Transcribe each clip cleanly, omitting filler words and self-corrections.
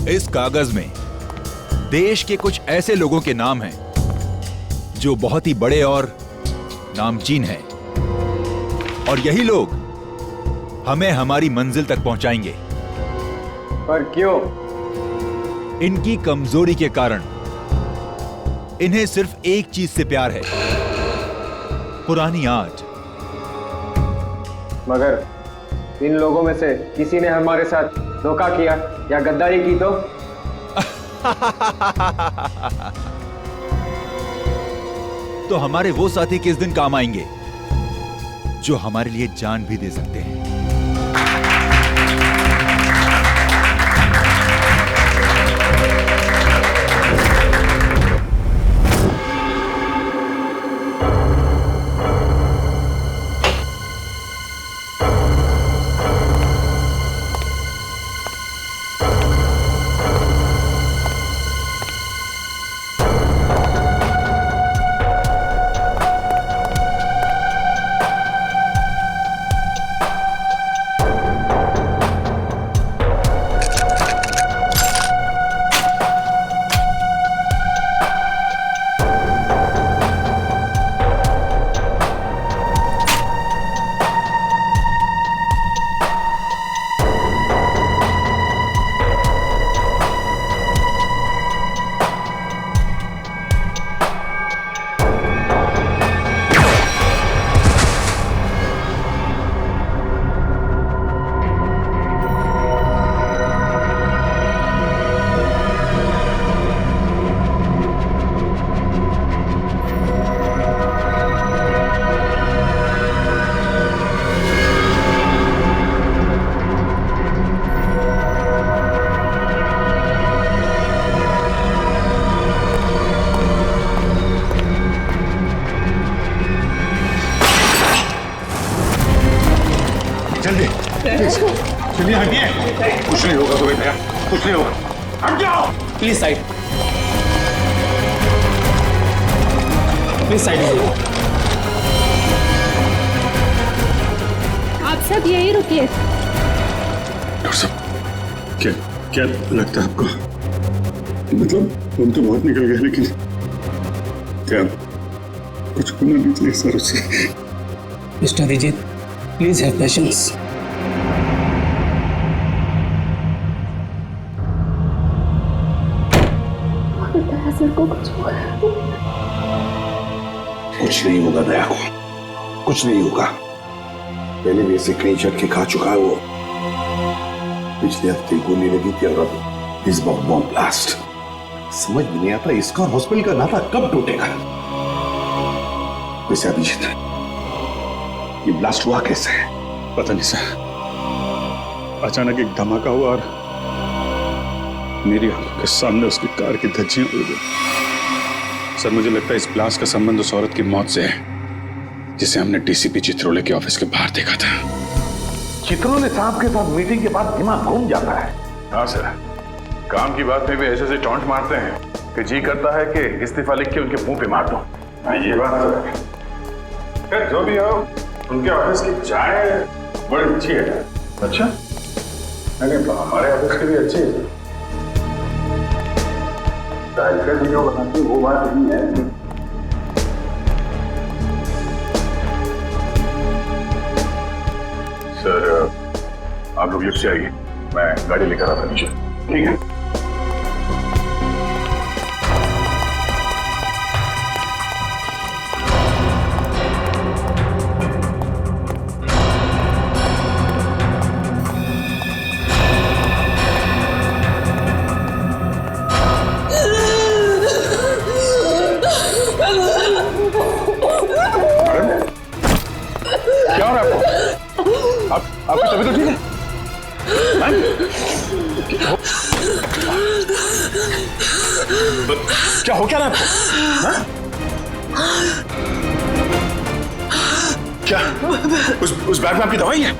इस कागज में देश के कुछ ऐसे लोगों के नाम हैं जो बहुत ही बड़े और नामचीन हैं, और यही लोग हमें हमारी मंजिल तक पहुंचाएंगे। पर क्यों? इनकी कमजोरी के कारण। इन्हें सिर्फ एक चीज से प्यार है, पुरानी आर्ट। मगर इन लोगों में से किसी ने हमारे साथ धोखा किया या गद्दारी की तो हमारे वो साथी किस दिन काम आएंगे जो हमारे लिए जान भी दे सकते हैं। चलिए हटिए। कुछ नहीं होगा तुम्हें भैया, कुछ नहीं होगा। हट जाओ प्लीज साइड, प्लीज साइड। आप सब यही रुकिए। डॉक्टर साहब, क्या क्या लगता है आपको? मतलब हम तो बहुत निकल गए, लेकिन क्या कुछ होना नहीं चाहिए सर उससे? Mister Abhijit, please have patience. Sir को कुछ नहीं होगा दया को, कुछ नहीं होगा। पहले भी ऐसे कई झटके खा चुका है वो। पिछले हफ्ते गोली लगी थी और अब इस बार बॉम्ब ब्लास्ट। समझ में नहीं आता इसका और हॉस्पिटल का नाता कब टूटेगा। वैसे अभिजीत, ये ब्लास्ट हुआ कैसे है? पता नहीं सर, अचानक एक धमाका हुआ और मेरी आंखों के सामने उसकी कार की धज्जियां उड़ गई। सर मुझे लगता है इस ब्लास्ट का संबंध उस औरत की मौत से है जिसे हमने डीसीपी चित्रोले के ऑफिस के बाहर देखा था। चित्रोले साहब के साथ मीटिंग के बाद दिमाग घूम जाता है। हाँ सर, काम की बात में भी ऐसे ऐसे टॉन्ट मारते हैं कि जी करता है कि इस्तीफा लिख के उनके मुंह पे मार दो। ये बात तो है। खैर जो भी हो, उनके ऑफिस की चाय बड़ी अच्छी है। अच्छा? नहीं, हमारे ऑफिस की भी अच्छी है। वीडियो बनाती वो बात नहीं है। सर आप लोग लिफ्ट से आइए, मैं गाड़ी लेकर आता नीचे। ठीक है। आपकी तबीयत तो ठीक है? क्या हो क्या रहा है? क्या उस बैग में आपकी दवाई है?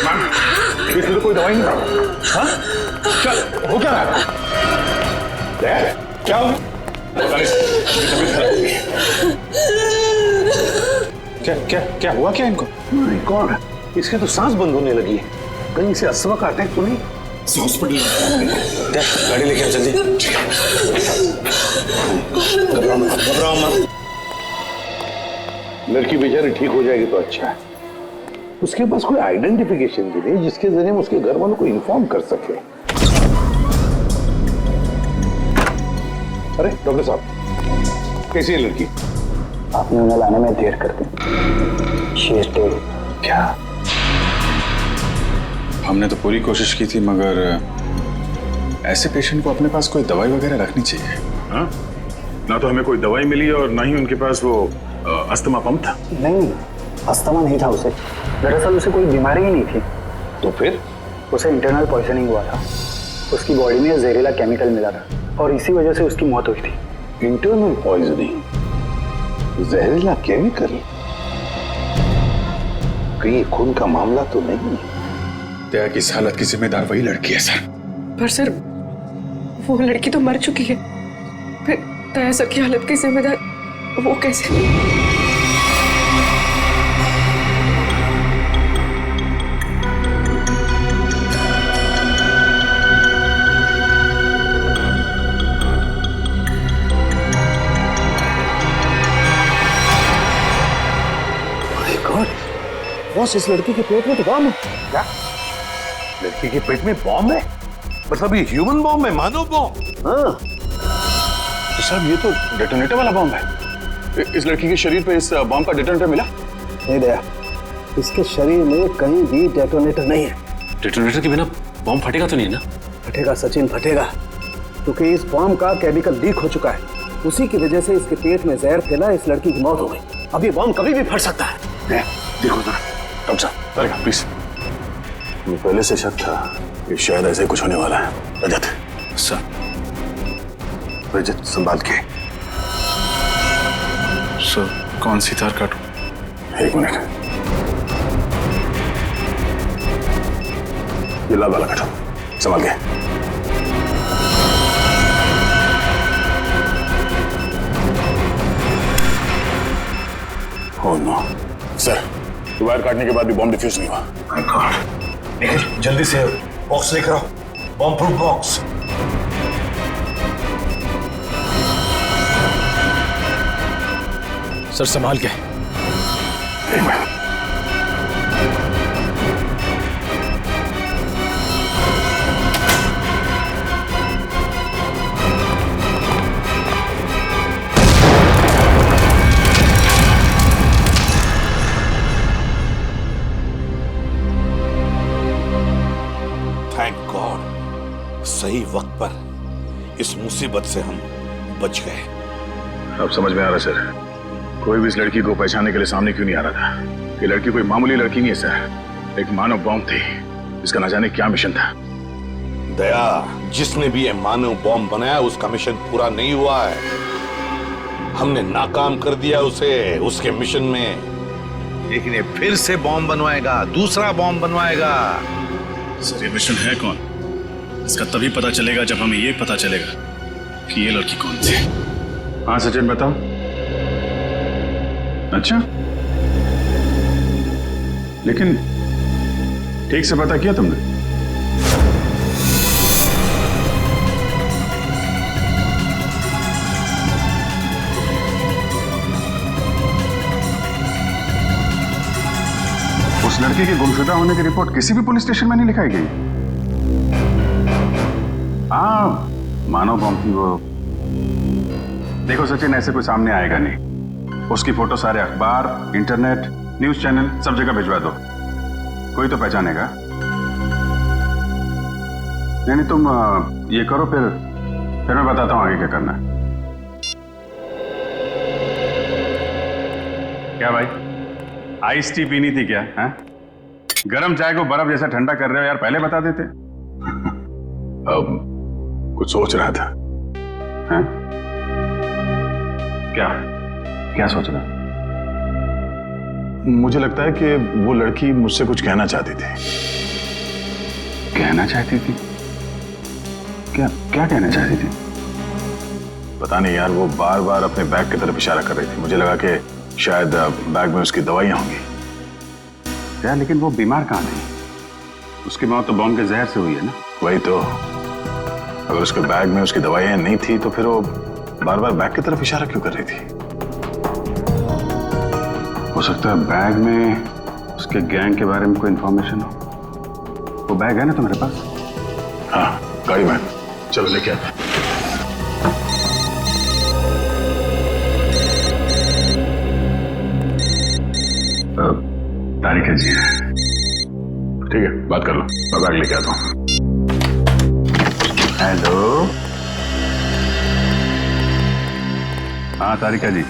मैम, इसमें तो कोई दवाई नहीं है। हाँ? क्या हो क्या रहा है? क्या हो? क्या हुआ क्या इनको? माय गॉड, इसके तो सांस बंद होने लगी है। कहीं से अस्थमा का अटैक तो नहीं? हॉस्पिटल गाड़ी लेके आ जल्दी। घबराओ मत। लड़की बेचारी ठीक हो जाएगी तो अच्छा है। उसके पास कोई आइडेंटिफिकेशन भी नहीं जिसके जरिए हम उसके घर वालों को इन्फॉर्म कर सके। अरे डॉक्टर साहब, कैसी है लड़की? आपने उन्हें लाने में देर कर दी। She is dead. क्या? हमने तो पूरी कोशिश की थी, मगर ऐसे पेशेंट को अपने पास कोई दवाई वगैरह रखनी चाहिए। हाँ? ना तो हमें कोई दवाई मिली और ना ही उनके पास वो अस्थमा पंप था। नहीं, अस्थमा नहीं था उसे। दरअसल उसे कोई बीमारी ही नहीं थी। तो फिर? उसे इंटरनल पॉइजनिंग हुआ था। उसकी बॉडी में जहरीला केमिकल मिला था और इसी वजह से उसकी मौत हुई थी। इंटरनल पॉइजनिंग, जहरीला केमिकल? कहीं खून का मामला तो नहीं? दया की इस हालत की जिम्मेदार वही लड़की है सर। पर सर, वो लड़की तो मर चुकी है, फिर दया सर की हालत की जिम्मेदार वो कैसे? बॉस, इस लड़की के पेट में तो बॉम्ब है। क्या? लड़की के पेट में बॉम्ब है? मतलब ये ह्यूमन बॉम्ब है, मानव बॉम्ब? हाँ। तो साहब ये तो डेटोनेटर वाला बॉम्ब है। इस लड़की के शरीर पे इस बॉम्ब का डेटोनेटर मिला? नहीं दया, इसके शरीर में कहीं भी डेटोनेटर नहीं है। डेटोनेटर के बिना बॉम्ब फटेगा तो नहीं ना? फटेगा सचिन, फटेगा, क्योंकि इस बॉम्ब का केमिकल लीक हो चुका है। उसी की वजह से इसके पेट में जहर फैला, इस लड़की की मौत हो गई। अब ये बॉम्ब कभी भी फट सकता है। देखो जरा डॉक्टर साहब, अरे प्लीज। मुझे पहले से शक था कि शायद ऐसे कुछ होने वाला है। रजत सर, रजत संभाल के। सर कौन सी तार काटूं? एक मिनट, ये लाल वाला काटो, संभाल के। ओह नो सर, वायर काटने के बाद भी बॉम्ब डिफ्यूज नहीं हुआ। माय गॉड, निखिल जल्दी से बॉक्स लेकर आओ, बॉम्ब प्रूफ बॉक्स। सर संभाल के। एक मिनट, थैंक गॉड, सही वक्त पर इस मुसीबत से हम बच गए। अब समझ में आ रहा सर, कोई भी इस लड़की को पहचानने के लिए सामने क्यों नहीं आ रहा था। ये लड़की कोई मामूली लड़की नहीं है सर, एक मानव बॉम्ब थी। इसका न जाने क्या मिशन था। दया, जिसने भी ये मानव बॉम्ब बनाया उसका मिशन पूरा नहीं हुआ है। हमने नाकाम कर दिया उसे उसके मिशन में, लेकिन ये फिर से बॉम्ब बनवाएगा, दूसरा बॉम्ब बनवाएगा। सर ये मिशन है कौन? इसका तभी पता चलेगा जब हमें ये पता चलेगा कि ये लड़की कौन थी। हाँ सचिन बताओ। अच्छा, लेकिन ठीक से पता किया तुमने? उस लड़के के गुमशुदा होने की रिपोर्ट किसी भी पुलिस स्टेशन में नहीं लिखाई गई। हाँ, मानव बॉम्ब थी वो। देखो सचिन, ऐसे कोई सामने आएगा नहीं। उसकी फोटो सारे अखबार, इंटरनेट, न्यूज चैनल सब जगह भिजवा दो, कोई तो पहचानेगा। नहीं तुम ये करो, फिर मैं बताता हूँ आगे क्या करना है। क्या भाई, आइस टी पीनी थी क्या? हैं? गरम चाय को बर्फ जैसा ठंडा कर रहे हो यार, पहले बता देते। अब कुछ सोच रहा था। हैं? क्या सोच रहा? मुझे लगता है कि वो लड़की मुझसे कुछ कहना चाहती थी। कहना चाहती थी? क्या कहना चाहती थी? पता नहीं यार, वो बार बार अपने बैग की तरफ इशारा कर रही थी। मुझे लगा कि शायद बैग में उसकी दवाइयां होंगी। यार लेकिन वो बीमार कहाँ थी? उसकी मौत तो बॉम्ब के जहर से हुई है ना? वही तो। अगर उसके बैग में उसकी दवाइयां नहीं थी तो फिर वो बार बार बैग की तरफ इशारा क्यों कर रही थी? हो सकता है बैग में उसके गैंग के बारे में कोई इंफॉर्मेशन हो। वो बैग है ना तुम्हारे पास? हाँ, गाड़ी में। चलो लेके आते। तारिका जी है। ठीक है, बात कर लो, मैं बैग लेके आता हूँ। हेलो। हाँ तारिका जी।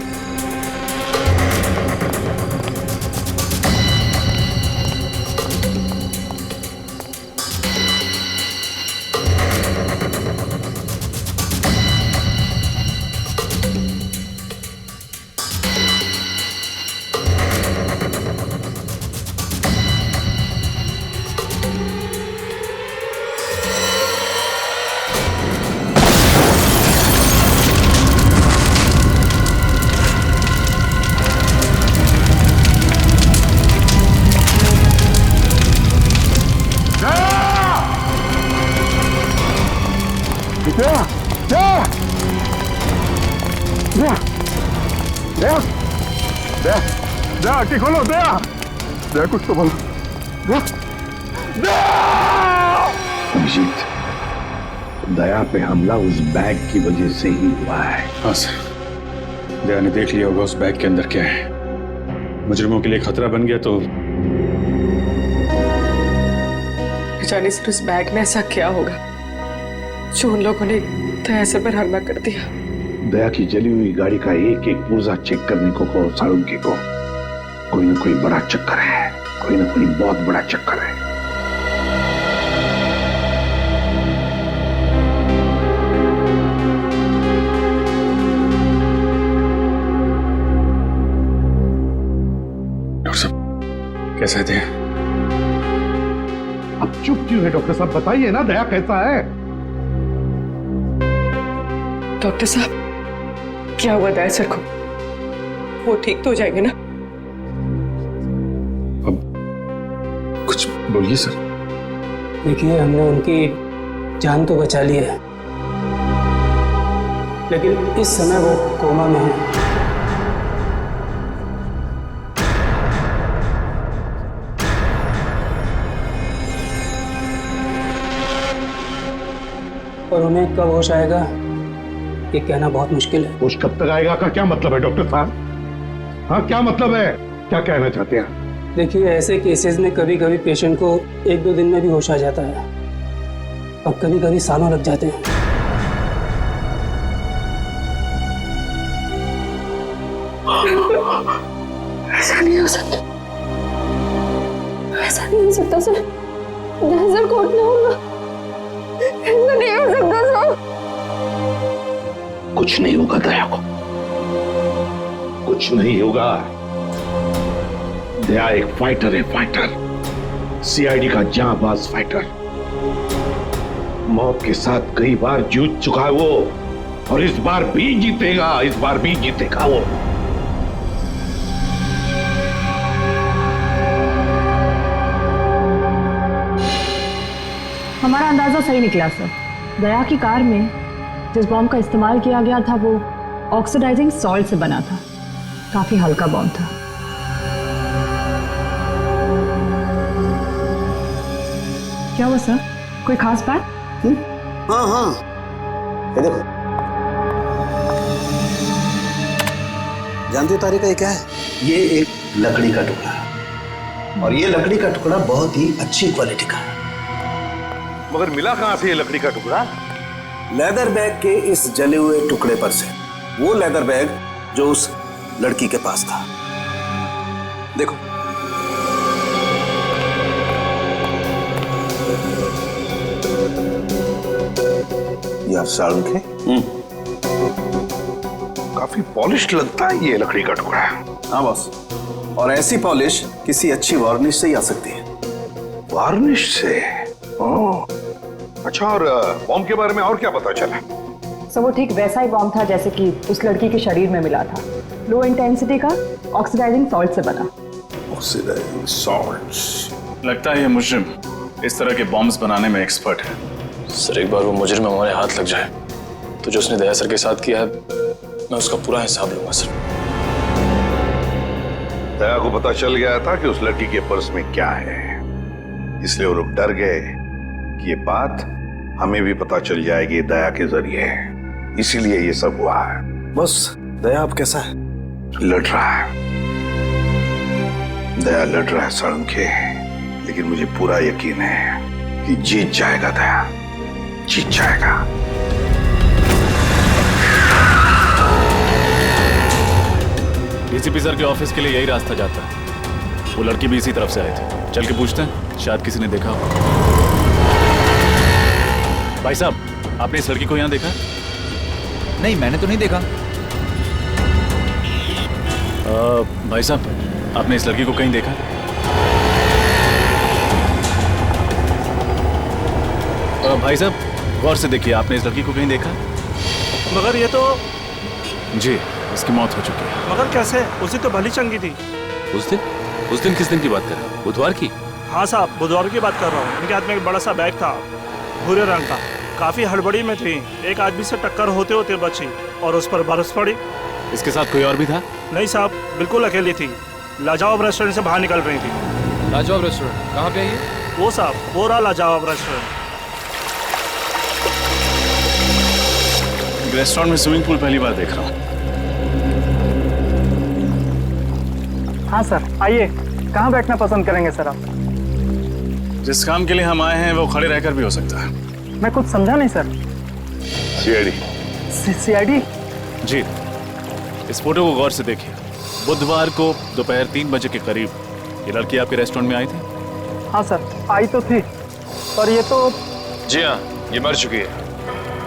आके खोलो। दया, दया कुछ तो बोलो। अभिजीत, दया पे हमला उस बैग की वजह से ही हुआ है। हाँ सर, दया ने देख लिया होगा उस बैग के अंदर क्या है। मुजरिमों के लिए खतरा बन गया तो जाने सर उस बैग में ऐसा क्या होगा जो उन लोगों ने दया सर पर हमला कर दिया। दया की जली हुई गाड़ी का एक एक पुर्जा चेक करने को कहो साळुंखे को। कोई ना कोई बड़ा चक्कर है, कोई ना कोई बहुत बड़ा चक्कर है। डॉक्टर साहब कैसे थे? अब चुप क्यों है डॉक्टर साहब? बताइए ना, दया कैसा है? डॉक्टर साहब क्या हुआ दया सर को? वो ठीक तो हो जाएंगे ना? अब कुछ बोलिए सर। देखिए, हमने उनकी जान तो बचा ली है, लेकिन इस समय वो कोमा में है। और उन्हें कब होश आएगा ये कहना बहुत मुश्किल है। होश कब तक आएगा का क्या मतलब है डॉक्टर साहब? हाँ, क्या मतलब है? क्या कहना चाहते हैं? देखिए, ऐसे केसेस में कभी कभी पेशेंट को 1-2 दिन में भी होश आ जाता है, और कभी कभी सालों लग जाते हैं। ऐसा नहीं हो सकता, ऐसा नहीं हो सकता सर। नजर कोट ना होगा, ऐसा नहीं हो सकता सर। कुछ नहीं होगा दया को, कुछ नहीं होगा। दया एक फाइटर है, फाइटर, सीआईडी का जांबाज फाइटर। मौत के साथ कई बार जूझ चुका है वो, और इस बार भी जीतेगा, इस बार भी जीतेगा वो। हमारा अंदाजा सही निकला सर। दया की कार में जिस बॉम्ब का इस्तेमाल किया गया था वो ऑक्सीडाइजिंग सॉल्ट से बना था। काफी हल्का बॉम्ब था। क्या हुआ सर, कोई खास बात? हाँ हाँ, ये देखो। जानती हो तारिका ये क्या है? ये एक लकड़ी का टुकड़ा है, और ये लकड़ी का टुकड़ा बहुत ही अच्छी क्वालिटी का है। मगर मिला कहां से ये लकड़ी का टुकड़ा? लेदर बैग के इस जले हुए टुकड़े पर से। वो लेदर बैग जो उस लड़की के पास था। देखो, यार साळुंखे, काफी पॉलिश्ड लगता है ये लकड़ी का टुकड़ा। हाँ बॉस, और ऐसी पॉलिश किसी अच्छी वार्निश से ही आ सकती है। वार्निश से? ओह, अच्छा। और बॉम्ब के बारे में और क्या पता चला? सो वो ठीक वैसा ही बॉम्ब था जैसे कि उस लड़की के शरीर में मिला था। लो इंटेंसिटी का ऑक्सीडाइजिंग सॉल्ट से बना। Oxidizing salts. लगता है ये मुजरिम इस तरह के बॉम्ब्स बनाने में एक्सपर्ट है। सर एक बार वो मुजरिम हमारे हाथ लग जाए तो जो उसने दया सर के साथ किया है मैं उसका पूरा हिसाब लूंगा सर। दया को पता चल गया था कि उस लड़की के पर्स में क्या है, इसलिए वो लोग डर गए कि ये बात हमें भी पता चल जाएगी दया के जरिए, इसीलिए ये सब हुआ है। बस दया अब कैसा है? लड़ रहा है, दया लड़ रहा है साळुंखे, लेकिन मुझे पूरा यकीन है कि जीत जाएगा दया, जीत जाएगा। डीसीपी सर के ऑफिस के लिए यही रास्ता जाता है। वो लड़की भी इसी तरफ से आई थी। चल के पूछते हैं, शायद किसी ने देखा हो। भाई साहब, आपने इस लड़की को यहाँ देखा? नहीं, मैंने तो नहीं देखा। भाई साहब, आपने इस लड़की को कहीं देखा? भाई साहब, गौर से देखिए, आपने इस लड़की को कहीं देखा? मगर ये तो जी, इसकी मौत हो चुकी है। मगर कैसे? उसी तो भली चंगी थी। उस दिन किस दिन की बात कर रहे हो? बुधवार की? हाँ साहब, बुधवार की बात कर रहा हूँ। इनके हाथ में एक बड़ा सा बैग था, भूरे रंग का। काफी हड़बड़ी में थी, एक आदमी से टक्कर होते होते बची और उस पर बरस पड़ी। इसके साथ कोई और भी था? नहीं साहब, बिल्कुल अकेली थी। लाजवाब रेस्टोरेंट से बाहर निकल रही थी। लाजवाब रेस्टोरेंट कहाँ पे है ये? वो साहब, वो रहा लाजवाब रेस्टोरेंट। रेस्टोरेंट में स्विमिंग पूल पहली बार देख रहा हूँ। हाँ सर, आइए। कहाँ बैठना पसंद करेंगे सर आप? जिस काम के लिए हम आए हैं वो खड़े रहकर भी हो सकता है। मैं कुछ समझा नहीं सर। सीआईडी। सीआईडी? जी, इस फोटो को गौर से देखिए। बुधवार को दोपहर 3 बजे के करीब ये लड़की आपके रेस्टोरेंट में आई थी? हाँ सर, आई तो थी, पर ये तो... जी हाँ, ये मर चुकी है।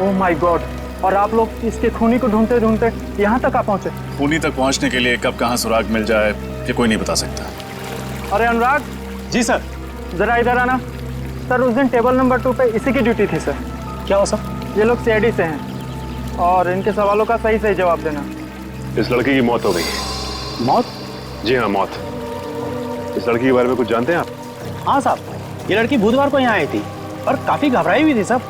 Oh my God! और आप लोग इसके खूनी को ढूंढते ढूंढते यहाँ तक आ पहुँचे? खूनी तक पहुँचने के लिए कब कहाँ सुराग मिल जाए ये कोई नहीं बता सकता। अरे अनुराग। जी सर। जरा इधर आना। सर, उस दिन टेबल नंबर 2 पे इसी की ड्यूटी थी सर। क्या हो सर? ये लोग सीआईडी से हैं और इनके सवालों का सही सही जवाब देना। इस लड़की की मौत हो गई। मौत? जी हाँ, मौत। इस लड़की के बारे में कुछ जानते हैं आप? हाँ साहब, ये लड़की बुधवार को यहाँ आई थी और काफी घबराई हुई थी साहब।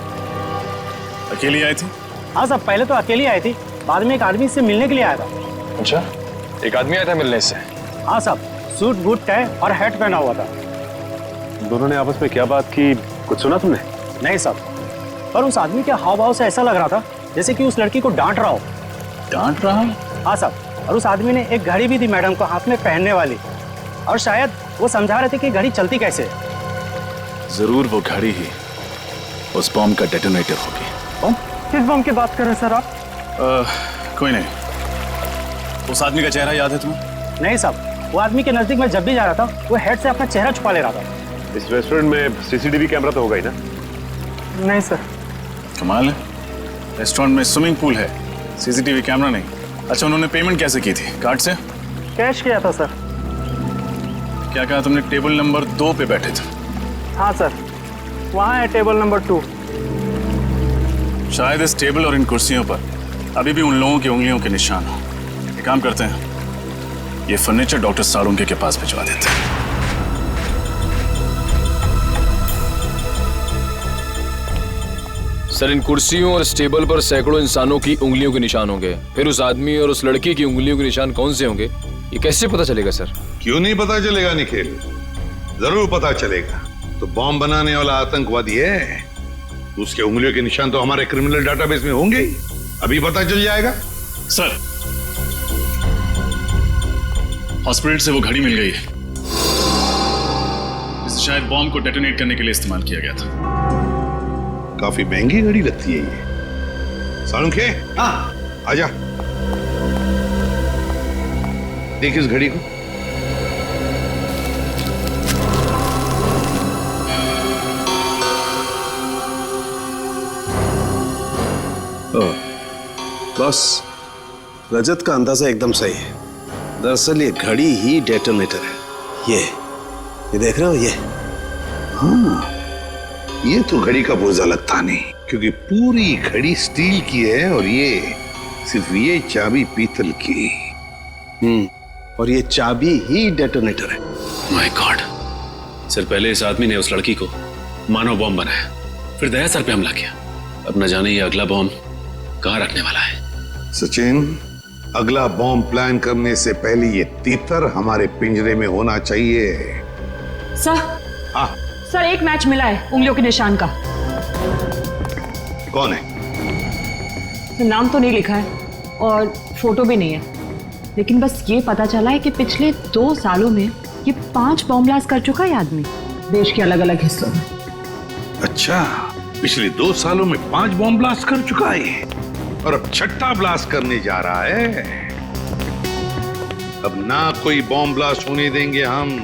अकेली आई थी? हाँ साहब, पहले तो अकेली आई थी, बाद में एक आदमी से मिलने के लिए आया था। अच्छा, एक आदमी आया था मिलने से? हाँ साहब, सूट बूट टाई और हैट पहना हुआ था। दोनों ने आपस में क्या बात की, कुछ सुना तुमने? नहीं साहब, पर उस आदमी के हाव भाव से ऐसा लग रहा था जैसे कि उस लड़की को डांट रहा हो। डांट रहा? हाँ साहब, और उस आदमी ने एक घड़ी भी दी मैडम को हाथ में पहनने वाली, और शायद वो समझा रहे थे कि घड़ी चलती कैसे। जरूर वो घड़ी ही उस बॉम्ब का डेटोनेटर होगी। बॉम्ब? किस बॉम्ब की बात कर रहे हैं सर आप? कोई नहीं। उस आदमी का चेहरा याद है तुम्हें? नहीं साहब, वो आदमी के नजदीक में जब भी जा रहा था वो हेड से अपना चेहरा छुपा ले रहा था। इस रेस्टोरेंट में सीसीटीवी कैमरा तो होगा ही ना? नहीं सर। कमाल है, रेस्टोरेंट में स्विमिंग पूल है, सीसीटीवी कैमरा नहीं। अच्छा, उन्होंने पेमेंट कैसे की थी? कार्ड से? कैश किया था सर। क्या कहा तुमने? टेबल नंबर 2 पे बैठे थे? हाँ सर, वहाँ है टेबल नंबर 2। शायद इस टेबल और इन कुर्सियों पर अभी भी उन लोगों की उंगलियों के निशान हो। एक काम करते हैं, ये फर्नीचर डॉक्टर साळुंखे के पास भिजवा देते हैं। सर, इन कुर्सियों और इस टेबल पर सैकड़ों इंसानों की उंगलियों के निशान होंगे। फिर उस आदमी और उस लड़की की उंगलियों के निशान कौन से होंगे, ये कैसे पता चलेगा सर? क्यों नहीं पता चलेगा निखिल, जरूर पता चलेगा। तो बॉम्ब बनाने वाला आतंकवादी है, उसके उंगलियों के निशान तो हमारे क्रिमिनल डाटाबेस में होंगे ही, अभी पता चल जाएगा। सर, हॉस्पिटल से वो घड़ी मिल गई है जिसे शायद बॉम्ब को डेटोनेट करने के लिए इस्तेमाल किया गया था। काफी महंगी घड़ी लगती है ये। साळुंखे, हाँ आजा, देख इस घड़ी को। बस, रजत का अंदाजा एकदम सही है। दरअसल ये घड़ी ही डेटोनेटर है। ये देख रहे हो ये? हाँ, ये तो घड़ी का पुर्जा लगता नहीं, क्योंकि पूरी घड़ी स्टील की है और ये सिर्फ ये चाबी पीतल की। और ये चाबी ही डेटोनेटर है। माय गॉड, सर पहले इस आदमी ने उस लड़की को मानव बॉम्ब बनाया, फिर दया सर पे हमला किया। अब न जाने ये अगला बॉम्ब कहाँ रखने वाला है। सचिन, अगला बॉम्ब प्लान करने से पहले ये तीतर हमारे पिंजरे में होना चाहिए। सर, हाँ सर एक मैच मिला है उंगलियों के निशान का। कौन है? सर नाम तो नहीं लिखा है और फोटो भी नहीं है, लेकिन बस ये पता चला है कि पिछले 2 सालों में ये 5 बॉम्ब ब्लास्ट कर चुका है आदमी, देश के अलग अलग हिस्सों में। अच्छा, पिछले 2 सालों में 5 बॉम्ब ब्लास्ट कर चुका है और अब 6ठा ब्लास्ट करने जा रहा है। अब ना कोई बॉम्ब ब्लास्ट होने देंगे हम,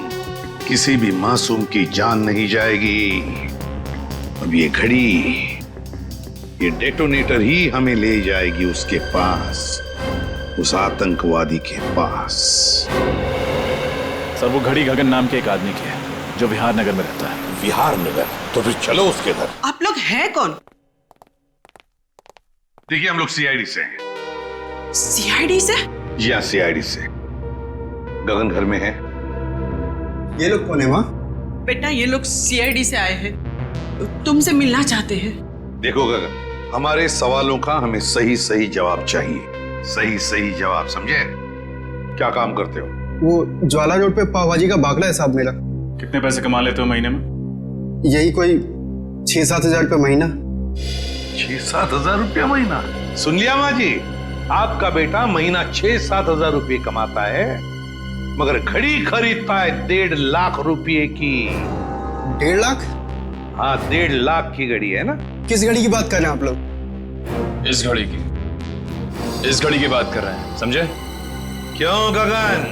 किसी भी मासूम की जान नहीं जाएगी। अब ये घड़ी, ये डेटोनेटर ही हमें ले जाएगी उसके पास, उस आतंकवादी के पास। सर वो घड़ी गगन नाम के एक आदमी की है जो विहार नगर में रहता है। विहार नगर? तो फिर चलो उसके घर। आप लोग हैं कौन? देखिए हम लोग सीआईडी से हैं। सीआईडी से? जी हाँ, सीआईडी से। गगन घर में है। ये लोग कौन है माँ? बेटा ये लोग सीआईडी से आए हैं, तुमसे मिलना चाहते हैं। देखो गगन, हमारे सवालों का हमें सही सही जवाब चाहिए। सही सही जवाब, समझे? क्या काम करते हो? वो ज्वाला रोड पे पाव भाजी का बागला है साहब मेरा। कितने पैसे कमा लेते हो महीने में? यही कोई 6-7 हजार रुपये महीना। 6-7 हजार रुपया महीना? सुन लिया माँ जी, आपका बेटा महीना 6-7 हजार रुपये कमाता है, मगर घड़ी खरीदता है 1.5 लाख रुपये की। 1.5 लाख? हाँ, 1.5 लाख की घड़ी है ना। किस घड़ी की बात कर रहे हैं आप लोग? इस घड़ी की, इस घड़ी की बात कर रहे हैं, समझे? क्यों गगन,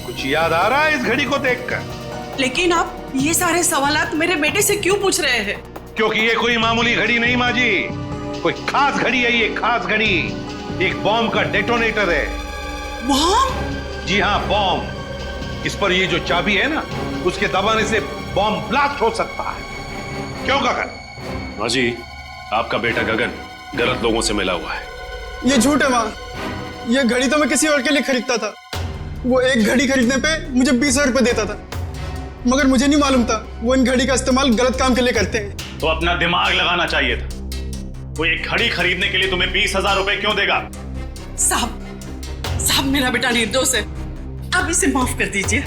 कुछ याद आ रहा है इस घड़ी को देखकर? लेकिन आप ये सारे सवालात मेरे बेटे से क्यों पूछ रहे हैं? क्योंकि ये कोई मामूली घड़ी नहीं माँ जी, कोई खास घड़ी है ये, खास घड़ी। एक बॉम्ब का डेटोनेटर है। बॉम्ब? जी हाँ, बॉम्ब। इस पर ये जो चाबी है ना, उसके दबाने से बॉम्ब ब्लास्ट हो सकता है। क्यों गगन? माँ जी, आपका बेटा गगन गलत लोगों से मिला हुआ है। ये झूठ है माँ, ये घड़ी तो मैं किसी और के लिए खरीदता था। वो एक घड़ी खरीदने पे मुझे 20,000 रुपये देता था, मगर मुझे नहीं मालूम था वो इन घड़ी का इस्तेमाल गलत काम के लिए करते हैं। तो अपना दिमाग लगाना चाहिए था। वो एक घड़ी खरीदने के लिए तुम्हें 20,000 रुपए क्यों देगा? साहब मेरा बेटा निर्दोष है, आप इसे माफ कर दीजिए।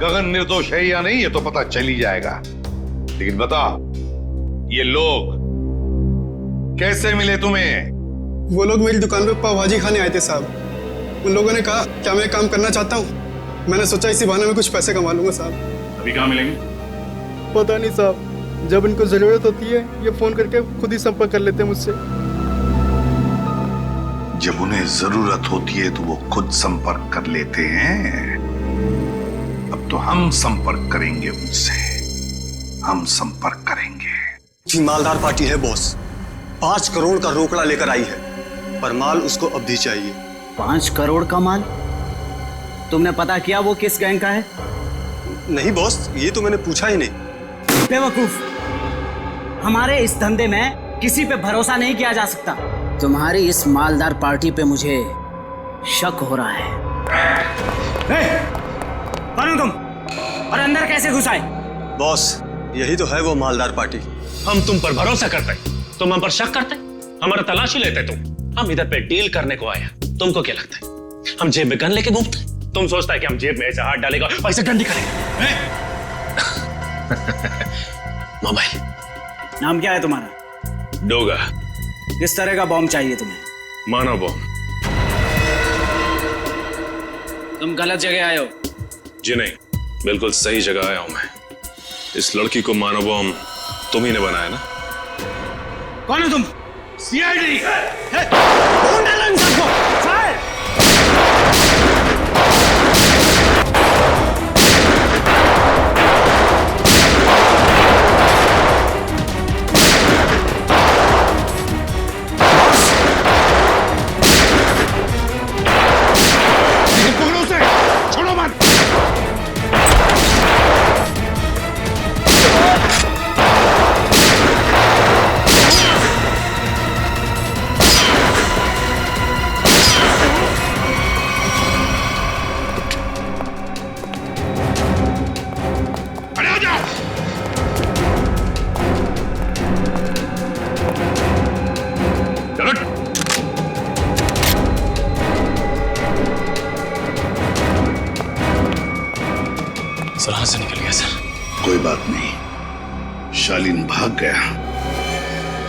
गगन निर्दोष है या नहीं ये तो पता चल ही जाएगा, लेकिन बताओ ये लोग कैसे मिले तुम्हें? वो लोग मेरी दुकान पे पाव भाजी खाने आए थे साहब। उन लोगों ने कहा क्या मैं काम करना चाहता हूँ। मैंने सोचा इसी बहाने में कुछ पैसे कमा लूंगा साहब। अभी कहाँ मिलेंगे? पता नहीं साहब, जब इनको जरूरत होती है ये फोन करके खुद ही संपर्क कर लेते हैं मुझसे। जब उन्हें जरूरत होती है तो वो खुद संपर्क कर लेते हैं। अब तो हम संपर्क करेंगे उनसे, हम संपर्क करेंगे। जी मालदार पार्टी है बॉस, 5 करोड़ का रोकड़ा लेकर आई है, पर माल उसको अब भी चाहिए। 5 करोड़ का माल? तुमने पता किया वो किस गैंग का है? नहीं बॉस, ये तो मैंने पूछा ही नहीं। बेवकूफ, हमारे इस धंधे में किसी पे भरोसा नहीं किया जा सकता। तुम्हारी इस मालदार पार्टी पे मुझे शक हो रहा है। कौन हो तुम और अंदर कैसे घुस आए? बॉस, यही तो है वो मालदार पार्टी। हम तुम पर भरोसा करते, तुम हम पर शक करते, हमारा तलाशी लेते तुम। हम इधर पे डील करने को आया, तुमको क्या लगता है हम जेब में गन लेके घूमते? तुम सोचता है कि हम जेब में ऐसे हाथ डालेगा और ऐसे डंडी करेंगे? मोबाइल। नाम क्या है तुम्हारा? डोगा। किस तरह का बॉम्ब चाहिए तुम्हें? मानव बॉम्ब। तुम गलत जगह आए हो। जी नहीं, बिल्कुल सही जगह आया हूं मैं। इस लड़की को मानव बॉम्ब तुम ही ने बनाया ना? कौन हो तुम? सीआईडी। कौन डाला इन सबको? फायर! छोड़ो मत। कोई बात नहीं, शालीन भाग गया,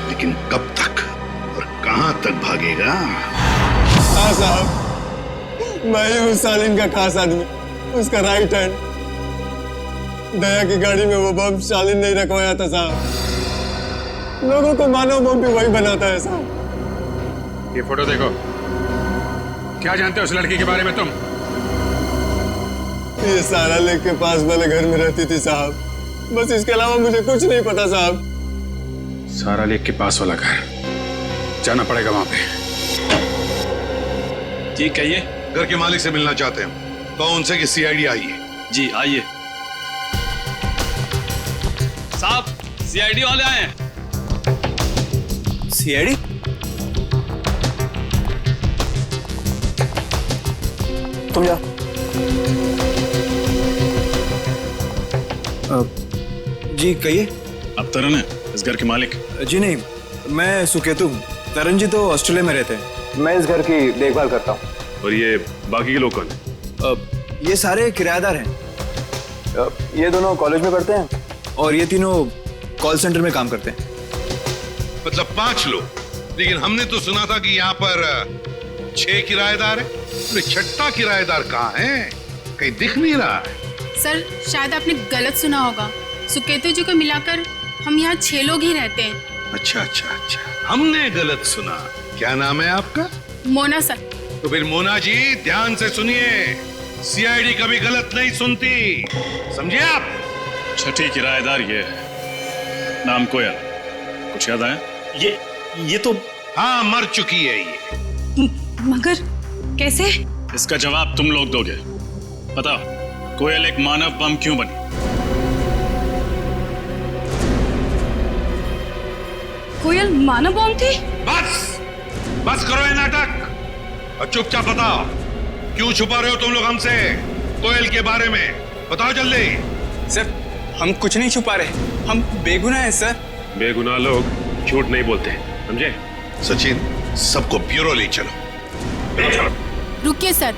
लेकिन कब तक और कहां तक भागेगा? हाँ साहब, मैं ही हूँ शालीन का खास आदमी, उसका राइट हैंड। दया की गाड़ी में वो बम शालीन नहीं रखवाया था साहब। लोगों को मानव बम भी वही बनाता है साहब। ये फोटो देखो, क्या जानते हो उस लड़की के बारे में तुम? ये सारा लेक के पास वाले घर में रहती थी साहब, बस इसके अलावा मुझे कुछ नहीं पता साहब। सारा लेक के पास वाला घर, जाना पड़ेगा वहां पे। जी कहिए। घर के मालिक से मिलना चाहते हैं तो उनसे कि सीआईडी आई है। जी आइए। साहब सीआईडी वाले आए हैं। सीआईडी? तुम जा। जी कहिए। अब तरन है इस घर के मालिक? जी नहीं, मैं सुकेतु हूँ। तरन जी तो ऑस्ट्रेलिया में रहते हैं। मैं इस घर की देखभाल करता हूँ। और ये बाकी के लोग कौन हैं? ये सारे किराएदार हैं। ये दोनों कॉलेज में पढ़ते हैं और ये तीनों कॉल सेंटर में काम करते हैं। मतलब 5 लोग, लेकिन हमने तो सुना था कि यहाँ पर 6 किराएदार हैं। तो छठा किराएदार कहाँ है? कहीं दिख नहीं रहा है। सर शायद आपने गलत सुना होगा। सुकेतु जी को मिलाकर हम यहाँ 6 लोग ही रहते हैं। अच्छा अच्छा अच्छा, हमने गलत सुना। क्या नाम है आपका? मोना सर। तो फिर मोना जी ध्यान से सुनिए, सीआईडी कभी गलत नहीं सुनती, समझे आप? छठी किराएदार ये है, नाम कोयल। कुछ याद आया? ये तो हाँ, मर चुकी है ये। मगर कैसे? इसका जवाब तुम लोग दोगे। बताओ, कोयल एक मानव बम क्यों बनी? कोयल मानव बम थी? बस करो ये नाटक और चुपचाप बताओ, क्यों छुपा रहे हो तुम लोग हमसे कोयल के बारे में? बताओ जल्दी। सर हम कुछ नहीं छुपा रहे, हम बेगुनाह हैं सर। बेगुनाह लोग झूठ नहीं बोलते, समझे? सचिन, सबको ब्यूरो ले चलो। रुकिए सर,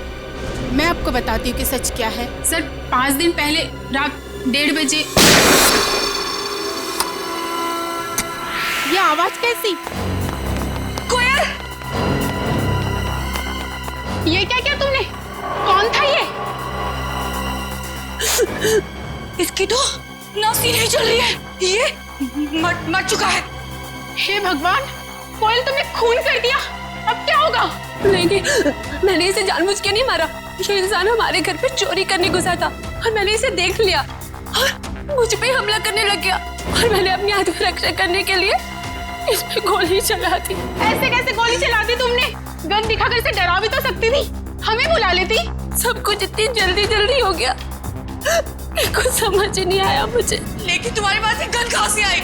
मैं आपको बताती हूँ कि सच क्या है। सर 5 दिन पहले रात 1:30 बजे ये आवाज कैसी? कोयल, ये क्या किया तुमने? कौन था ये? इसकी तो नासी नहीं चल रही है, ये मर चुका है। हे भगवान, कोयल तुमने खून कर दिया, अब क्या होगा? नहीं, मैंने इसे जानबूझ के नहीं मारा। ये इंसान हमारे घर पे चोरी करने घुसा था और मैंने इसे देख लिया और मुझ पे हमला करने लग गया और मैंने अपनी आत्मरक्षा करने के लिए इस पे गोली चला दी। ऐसे कैसे गोली चला दी तुमने? गन दिखाकर इसे डरा भी तो सकती थी, हमें बुला लेती। सब कुछ इतनी जल्दी हो गया, कुछ समझ ही नहीं आया मुझे। लेकिन तुम्हारे पास एक गन कहाँ से आई?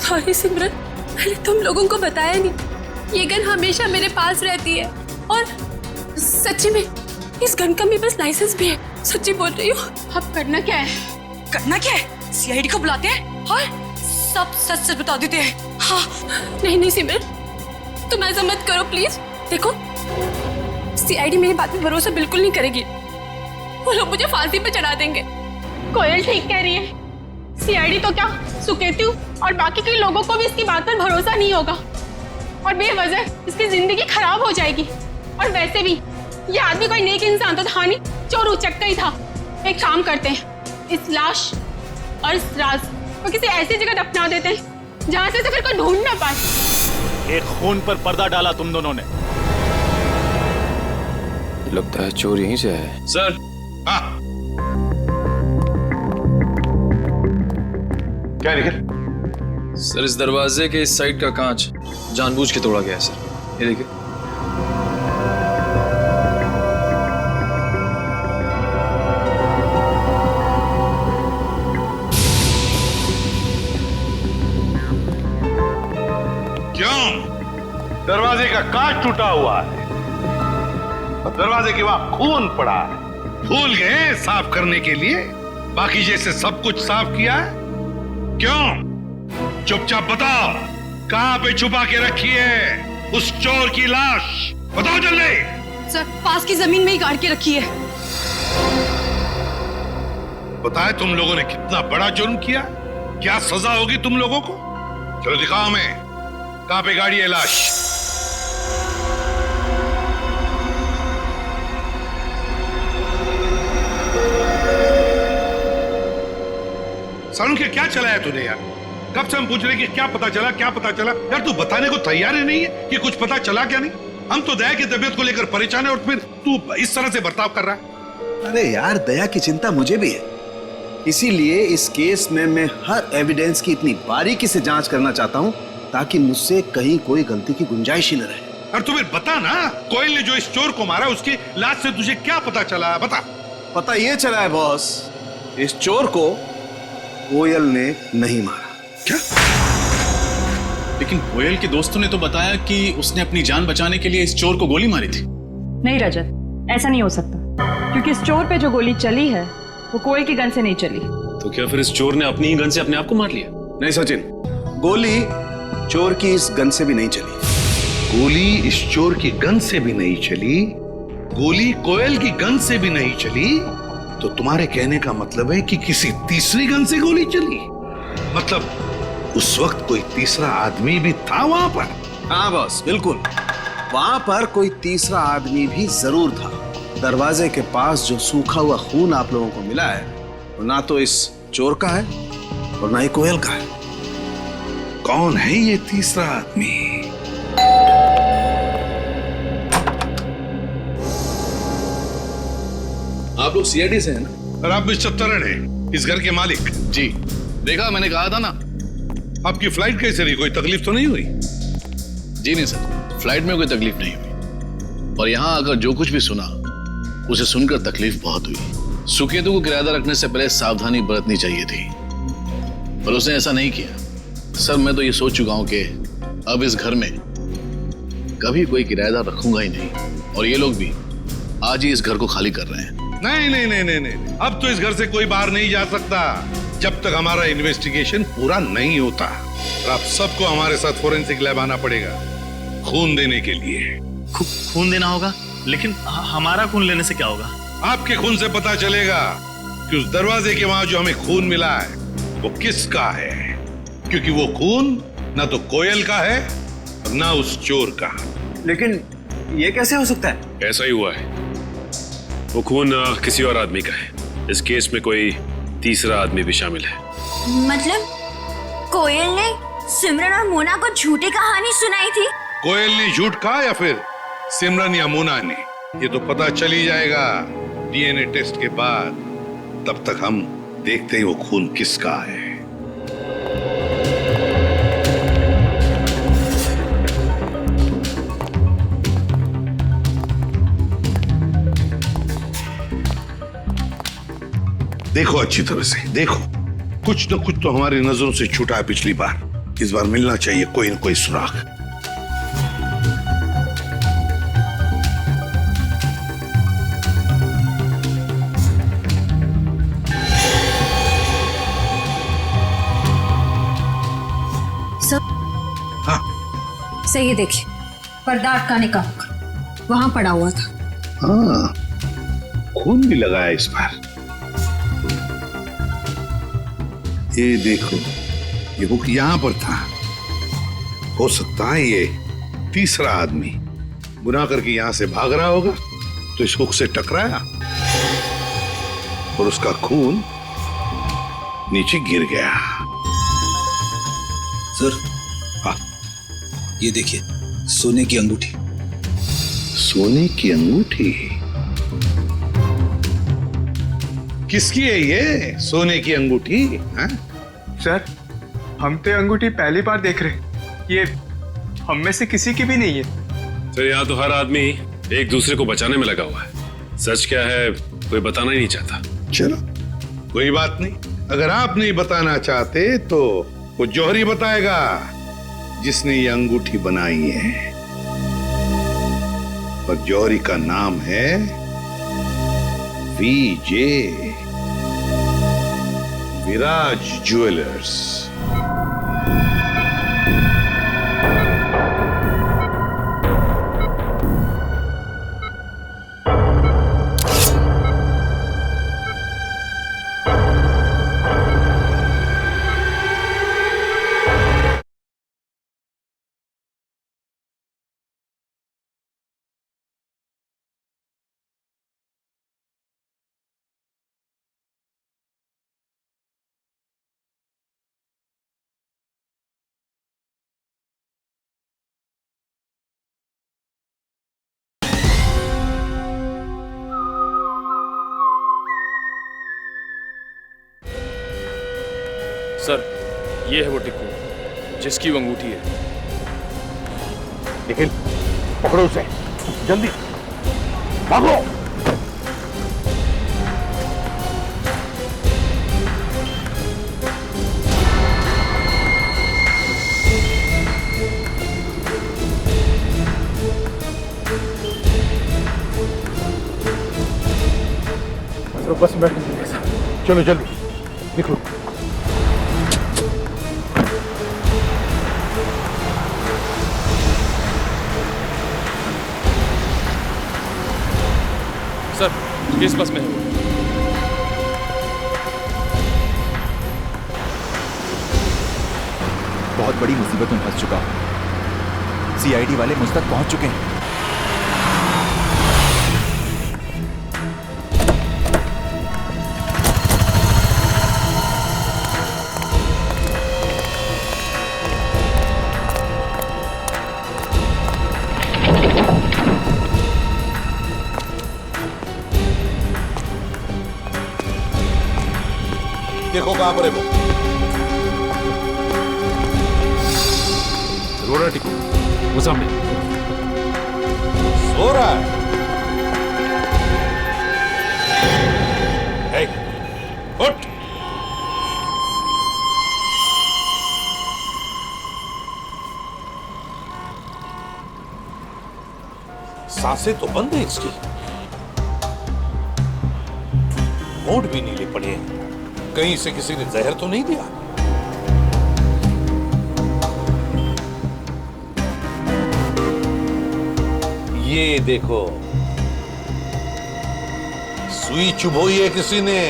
सॉरी सिमरन, मैंने तुम लोगों को बताया नहीं। ये गन हमेशा मेरे पास रहती है और सच्ची में इस गन का मेरे पास लाइसेंस भी है। सच्ची बोल रही हूँ। अब करना क्या है? करना क्या है? सीआईडी को बुलाते हैं और सब सच बता देते हैं। हाँ, नहीं सिमरन, तुम ऐसा मत करो प्लीज। देखो, सीआईडी मेरी बात पे भरोसा बिल्कुल नहीं करेगी। वो लोग मुझे फांसी पे चढ़ा देंगे। कोयल ठीक कह रही है। सीआईडी तो क्या, सुकेतु और बाकी के लोगों को भी इसकी बात पर भरोसा नहीं होगा और बेवजह इसकी जिंदगी खराब हो जाएगी। और वैसे भी ये आदमी कोई नेक इंसान तो था नहीं, चोर उचक्का ही था। एक काम करते हैं, इस लाश और इस राज को किसी ऐसी जगह दफना देते हैं जहां से इसे फिर कोई ढूंढ ना पाए। एक खून पर पर्दा डाला तुम दोनों ने। लगता है चोर यहीं से है। सर। क्या निकल? सर इस दरवाजे के इस साइड का कांच जानबूझ के तोड़ा गया है सर, ये देखिए। क्यों? दरवाजे का कांच टूटा हुआ है और दरवाजे के वहां खून पड़ा है। भूल गए साफ करने के लिए? बाकी जैसे सब कुछ साफ किया है? क्यों? चुपचाप बताओ, कहां पे छुपा के रखी है उस चोर की लाश? बताओ जल्दी। सर पास की जमीन में ही गाड़ के रखी है। बताए तुम लोगों ने कितना बड़ा जुर्म किया, क्या सजा होगी तुम लोगों को। चलो दिखाओ हमें, कहां पे गाड़ी है लाश। सालू क्या चला है तूने यार? कब से हम पूछ रहे कि क्या पता चला, क्या पता चला। यार तू बताने को तैयार ही नहीं है कि कुछ पता चला क्या नहीं। हम तो दया की तबीयत को लेकर परेशान है और फिर तू इस तरह से बर्ताव कर रहा है। अरे यार, दया की चिंता मुझे भी है, इसीलिए इस केस में मैं हर एविडेंस की इतनी बारीकी से जांच करना चाहता हूं ताकि मुझसे कहीं कोई गलती की गुंजाइश ही न रहे। और तुम्हें बता ना, कोयल ने जो इस चोर को मारा उसकी लाश से तुझे क्या पता चला, बता। पता ये चला है बॉस, इस चोर को कोयल ने नहीं मारा। क्या? लेकिन कोयल के दोस्तों ने तो बताया कि उसने अपनी जान बचाने के लिए इस चोर को गोली मारी थी। नहीं रजत, ऐसा नहीं हो सकता, क्योंकि इस चोर पे जो गोली चली है वो कोयल की गन से नहीं चली। तो क्या फिर इस चोर ने अपनी ही गन से अपने आप को मार लिया? नहीं सचिन, गोली चोर की इस गन से भी नहीं चली। गोली इस चोर की गन से भी नहीं चली, गोली कोयल की गन से भी नहीं चली, तो तुम्हारे कहने का मतलब है कि किसी तीसरी गन से गोली चली। मतलब उस वक्त कोई तीसरा आदमी भी था वहां पर। हाँ बॉस, बिल्कुल, वहां पर कोई तीसरा आदमी भी जरूर था। दरवाजे के पास जो सूखा हुआ खून आप लोगों को मिला है वो ना तो इस चोर का है और ना ही कोयल का है। कौन है ये तीसरा आदमी? आप लोग सीआईडी से हैं ना? और आप मिस्टर तरन हैं, इस घर के मालिक? जी, देखा, मैंने कहा था ना। आपकी फ्लाइट कैसे रही, कोई तकलीफ तो नहीं हुई? जी नहीं सर, फ्लाइट में कोई तकलीफ नहीं हुई, और यहाँ आकर जो कुछ भी सुना उसे सुनकर तकलीफ बहुत हुई। सुकेतु को किराएदार रखने से पहले सावधानी बरतनी चाहिए थी, पर उसने ऐसा नहीं किया। सर, मैं तो ये सोच चुका हूं कि अब इस घर में कभी कोई किराएदार रखूंगा ही नहीं, और ये लोग भी आज ही इस घर को खाली कर रहे हैं। नहीं नहीं नहीं नहीं नहीं, अब तो इस घर से कोई बाहर नहीं जा सकता जब तक हमारा इन्वेस्टिगेशन पूरा नहीं होता। और आप सबको हमारे साथ फोरेंसिक लैब आना पड़ेगा खून देने के लिए। खून देना होगा? लेकिन हमारा खून लेने से क्या होगा? आपके खून से पता चलेगा कि उस दरवाजे के वहां जो हमें खून मिला है वो किसका है, क्योंकि वो खून ना तो कोयल का है और ना उस चोर का। लेकिन ये कैसे हो सकता है? ऐसा ही हुआ है, वो खून किसी और आदमी का है। इस केस में कोई तीसरा आदमी भी शामिल है। मतलब कोयल ने सिमरन और मोना को झूठी कहानी सुनाई थी? कोयल ने झूठ कहा या फिर सिमरन या मोना ने, ये तो पता चल ही जाएगा डीएनए टेस्ट के बाद। तब तक हम देखते हैं वो खून किसका है। देखो अच्छी तरह से देखो, कुछ न कुछ तो हमारी नजरों से छूटा है पिछली बार। इस बार मिलना चाहिए कोई न कोई सुराग। सही है, देखिए पर्दा अटकाने का वहां पड़ा हुआ था। हाँ, खून भी लगा है इस बार। ये देखो, ये हुक यहां पर था। हो सकता है ये तीसरा आदमी गुनाह करके यहां से भाग रहा होगा, तो इस हुक से टकराया और उसका खून नीचे गिर गया। सर, हाँ, ये देखिए, सोने की अंगूठी। सोने की अंगूठी? किसकी है ये सोने की अंगूठी? सर, हम तो अंगूठी पहली बार देख रहे, ये हम में से किसी की भी नहीं है। सर, यहाँ तो हर आदमी एक दूसरे को बचाने में लगा हुआ है। सच क्या है कोई बताना ही नहीं चाहता। चलो कोई बात नहीं, अगर आप नहीं बताना चाहते तो वो जौहरी बताएगा जिसने ये अंगूठी बनाई है। और जौहरी का नाम है वीजे, विराज ज्वेलर्स। सर, ये है वो टिक्कू जिसकी वो अंगूठी है। निखिल, पकड़ो उसे, जल्दी भागो। बस में बैठने साहब। चलो जल्दी निकलो। सर, किस बस में है? बहुत बड़ी मुसीबत में फंस चुका हूं। सीआईडी वाले मुझ तक पहुंच चुके हैं। देखो कहां पर है वो। रो रहा टिक्कू, वो सामने सो रहा है। हे, उठ। सांसें तो बंद है इसकी, होंठ भी नीले पड़े हैं। कहीं से किसी ने जहर तो नहीं दिया? ये देखो, सुई चुभोई है किसी ने,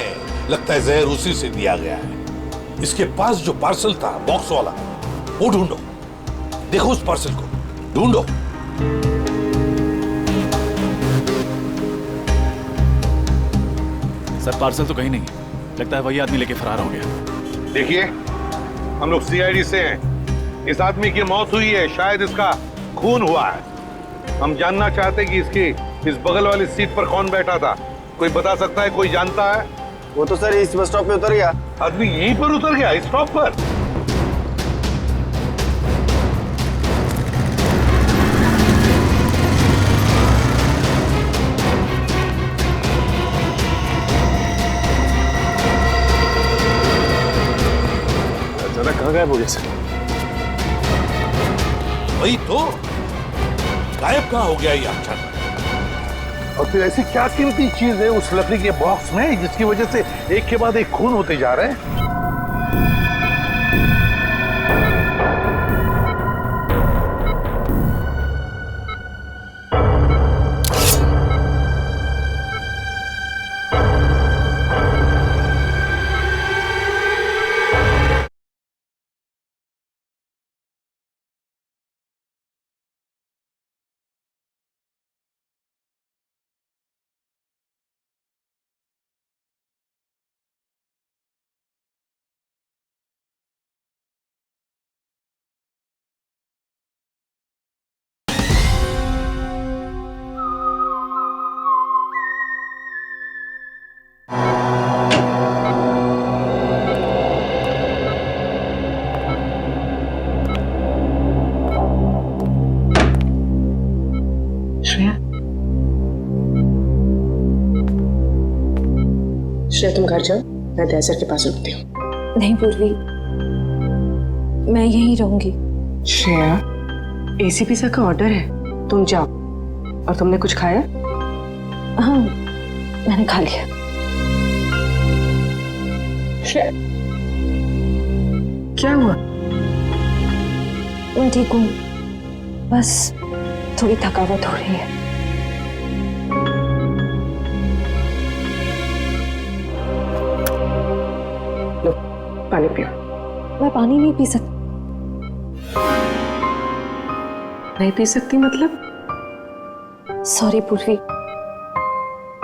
लगता है जहर उसी से दिया गया है। इसके पास जो पार्सल था बॉक्स वाला, वो ढूंढो। देखो उस पार्सल को ढूंढो। सर, पार्सल तो कहीं नहीं, लगता है वही आदमी लेके फरार हो गया। देखिए, हम लोग सीआईडी से हैं। इस आदमी की मौत हुई है, शायद इसका खून हुआ है। हम जानना चाहते हैं कि इसकी इस बगल वाली सीट पर कौन बैठा था। कोई बता सकता है? कोई जानता है? वो तो सर इस बस स्टॉप पे उतर गया। आदमी यहीं पर उतर गया, इस स्टॉप पर? ज्यादा कहाँ गायब हो गया सर? वही तो, गायब कहाँ हो गया ये अचानक? और फिर ऐसी क्या कीमती चीज है उस लकड़ी के बॉक्स में जिसकी वजह से एक के बाद एक खून होते जा रहे हैं? श्रेया, तुम घर जाओ, मैं दया के पास रुकती हूँ। नहीं पूर्वी, मैं यहीं रहूंगी। श्रेया, एसीपी सर का ऑर्डर है, तुम जाओ। और तुमने कुछ खाया? हाँ, मैंने खा लिया। श्रेया, क्या हुआ? मैं ठीक हूँ, बस थोड़ी थकावट हो रही है। लो, पानी पियो। मैं पानी नहीं पी सकती। नहीं पी सकती मतलब? सॉरी पूर्वी,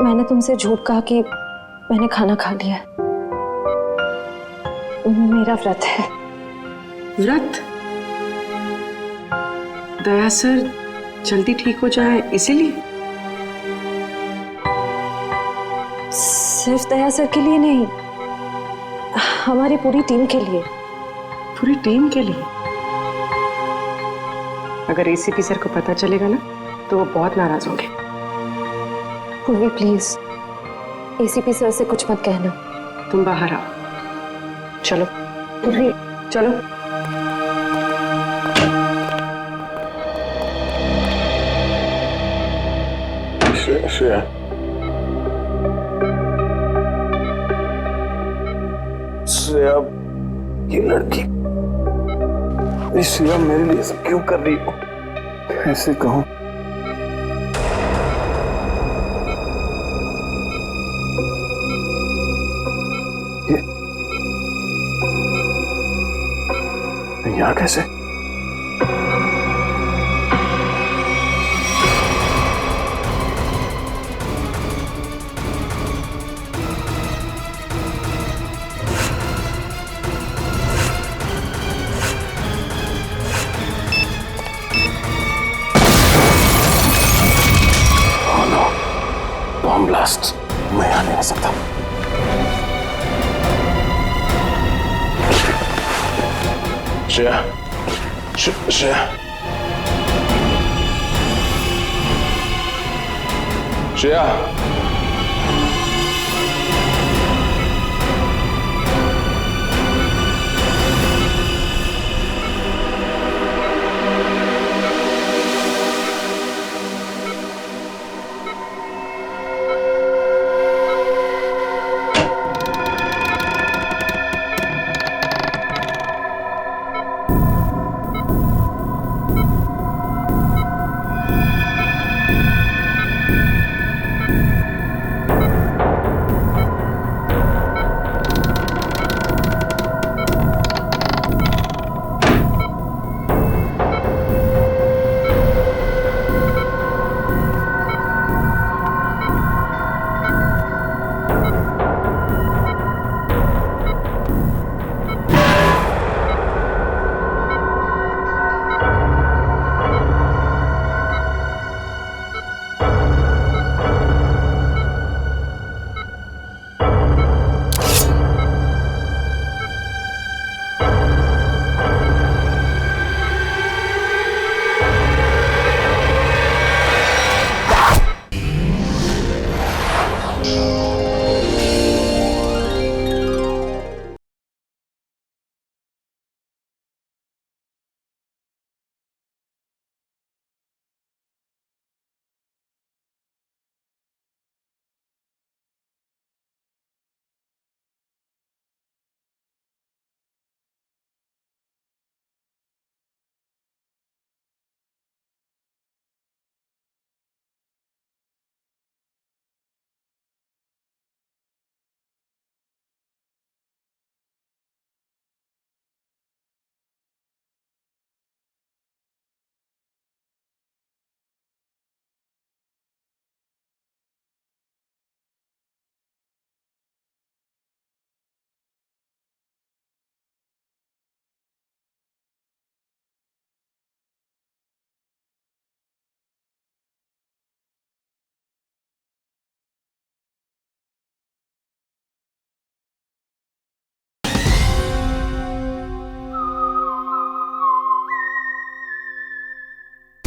मैंने तुमसे झूठ कहा कि मैंने खाना खा लिया। मेरा व्रत है। व्रत? दया सर जल्दी ठीक हो जाए इसीलिए? सिर्फ दया सर के लिए नहीं, हमारी पूरी टीम के लिए। पूरी टीम के लिए? अगर एसीपी सर को पता चलेगा ना तो वो बहुत नाराज होंगे। पूर्वी प्लीज, एसीपी सर से कुछ मत कहना। तुम बाहर आओ। चलो पूर्वी, चलो। श्रेया, श्रेया, ये लड़की, श्रेया मेरे लिए सब क्यों कर रही हो? कैसे कहूं? ये यहाँ कैसे? बॉम्ब ब्लास्ट, मैं यहाँ नहीं रह सकता। श्रेया, श्रेया, श्रेया,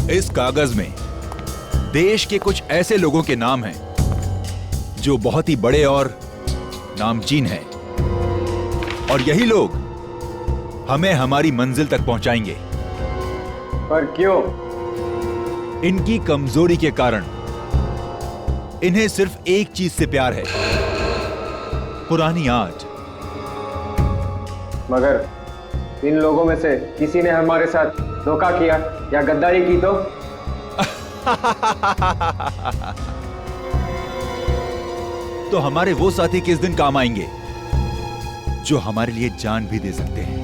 इस कागज में देश के कुछ ऐसे लोगों के नाम हैं जो बहुत ही बड़े और नामचीन हैं, और यही लोग हमें हमारी मंजिल तक पहुंचाएंगे। पर क्यों? इनकी कमजोरी के कारण इन्हें सिर्फ एक चीज से प्यार है, पुरानी आर्ट। मगर इन लोगों में से किसी ने हमारे साथ धोखा किया या गद्दारी की तो हमारे वो साथी किस दिन काम आएंगे जो हमारे लिए जान भी दे सकते हैं।